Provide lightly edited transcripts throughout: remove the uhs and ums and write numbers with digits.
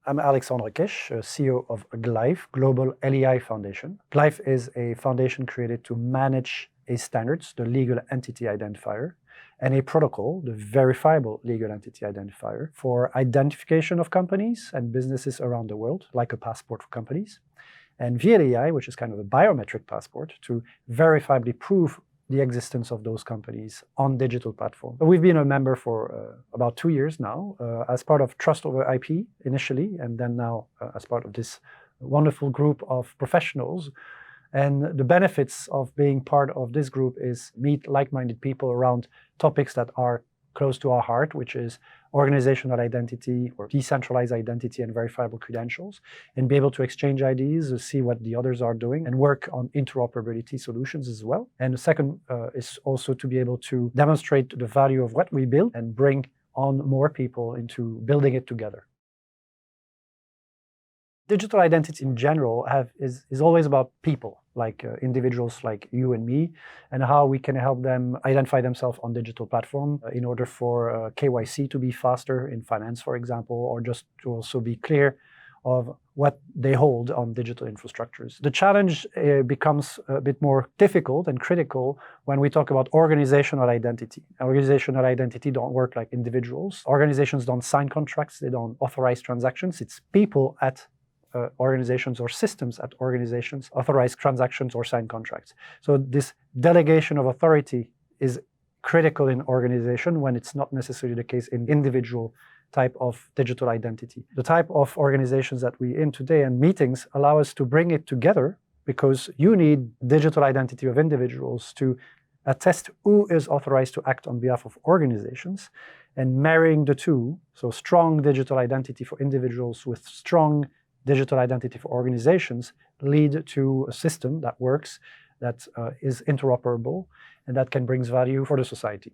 I'm Alexandre Kech, CEO of GLEIF, Global LEI Foundation. GLEIF is a foundation created to manage a standards, the Legal Entity Identifier, and a protocol, the Verifiable Legal Entity Identifier, for identification of companies and businesses around the world, like a passport for companies, and vLEI, which is kind of a biometric passport, to verifiably prove the existence of those companies on digital platforms. We've been a member for about 2 years now, as part of Trust over IP initially, and then now as part of this wonderful group of professionals. And the benefits of being part of this group is meet like-minded people around topics that are close to our heart, which is organizational identity or decentralized identity and verifiable credentials, and be able to exchange ideas, see what the others are doing, and work on interoperability solutions as well. And the second is also to be able to demonstrate the value of what we build and bring on more people into building it together. Digital identity in general is always about people, like individuals like you and me, and how we can help them identify themselves on digital platform in order for KYC to be faster in finance, for example, or just to also be clear of what they hold on digital infrastructures. The challenge becomes a bit more difficult and critical when we talk about organizational identity. Organizational identity don't work like individuals. Organizations don't sign contracts, they don't authorize transactions. It's people at organizations or systems at organizations authorize transactions or sign contracts. So this delegation of authority is critical in organization when it's not necessarily the case in individual type of digital identity. The type of organizations that we're in today and meetings allow us to bring it together, because you need digital identity of individuals to attest who is authorized to act on behalf of organizations, and marrying the two, so strong digital identity for individuals with strong digital identity for organizations, lead to a system that works, that is interoperable, and that can bring value for the society.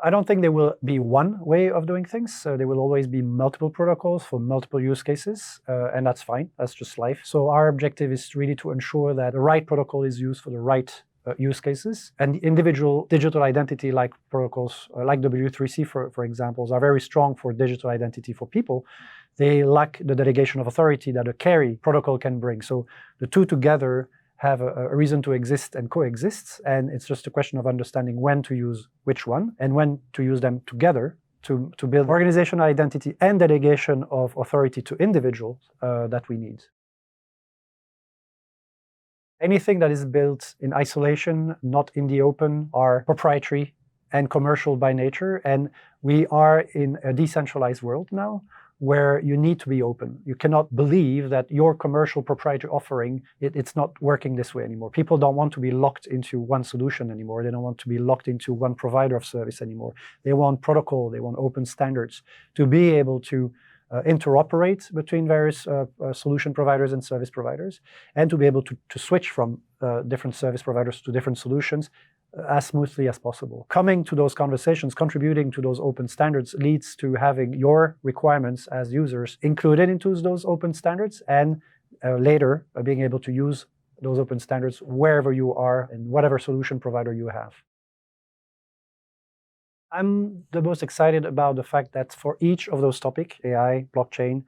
I don't think there will be one way of doing things. There will always be multiple protocols for multiple use cases, and that's fine. That's just life. So our objective is really to ensure that the right protocol is used for the right use cases, and individual digital identity like protocols like W3C for examples are very strong for digital identity for people. They lack the delegation of authority that a KERI protocol can bring. So the two together have a reason to exist and coexist, and it's just a question of understanding when to use which one and when to use them together to build organizational identity and delegation of authority to individuals that we need. Anything that is built in isolation, not in the open, are proprietary and commercial by nature. And we are in a decentralized world now where you need to be open. You cannot believe that your commercial proprietary offering, it's not working this way anymore. People don't want to be locked into one solution anymore. They don't want to be locked into one provider of service anymore. They want protocol, they want open standards to be able to interoperate between various solution providers and service providers, and to be able to switch from different service providers to different solutions as smoothly as possible. Coming to those conversations, contributing to those open standards leads to having your requirements as users included into those open standards, and later being able to use those open standards wherever you are and whatever solution provider you have. I'm the most excited about the fact that for each of those topics, AI, blockchain,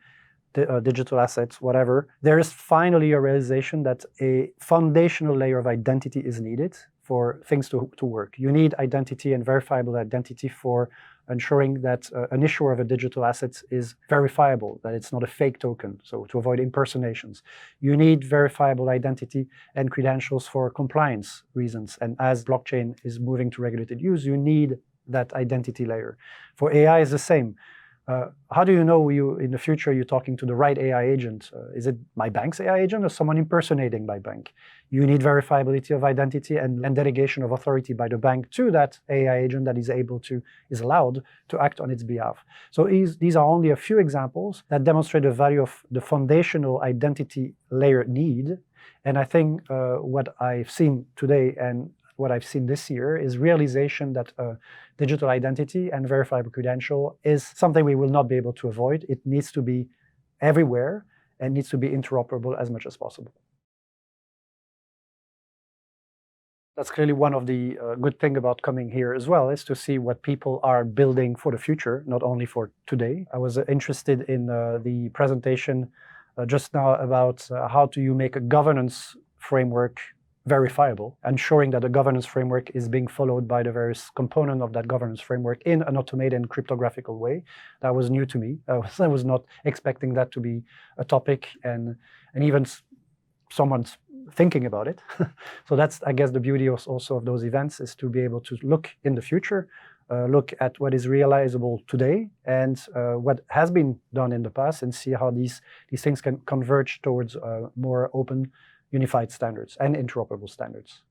digital assets, whatever, there is finally a realization that a foundational layer of identity is needed for things to work. You need identity and verifiable identity for ensuring that an issuer of a digital asset is verifiable, that it's not a fake token, so to avoid impersonations. You need verifiable identity and credentials for compliance reasons, and as blockchain is moving to regulated use, you need that identity layer. For AI is the same. How do you know in the future you're talking to the right AI agent? Is it my bank's AI agent or someone impersonating my bank? You need verifiability of identity and delegation of authority by the bank to that AI agent that is allowed to act on its behalf. So these are only a few examples that demonstrate the value of the foundational identity layer need. And I think what I've seen today and what I've seen this year is realization that digital identity and verifiable credential is something we will not be able to avoid. It needs to be everywhere and needs to be interoperable as much as possible. That's clearly one of the good thing about coming here as well, is to see what people are building for the future, not only for today. I was interested in the presentation just now about how do you make a governance framework verifiable, ensuring that the governance framework is being followed by the various components of that governance framework in an automated and cryptographic way. That was new to me. I was not expecting that to be a topic, and even someone's thinking about it. So that's, I guess, the beauty also of those events, is to be able to look in the future, look at what is realizable today and what has been done in the past, and see how these things can converge towards more open, unified standards and interoperable standards.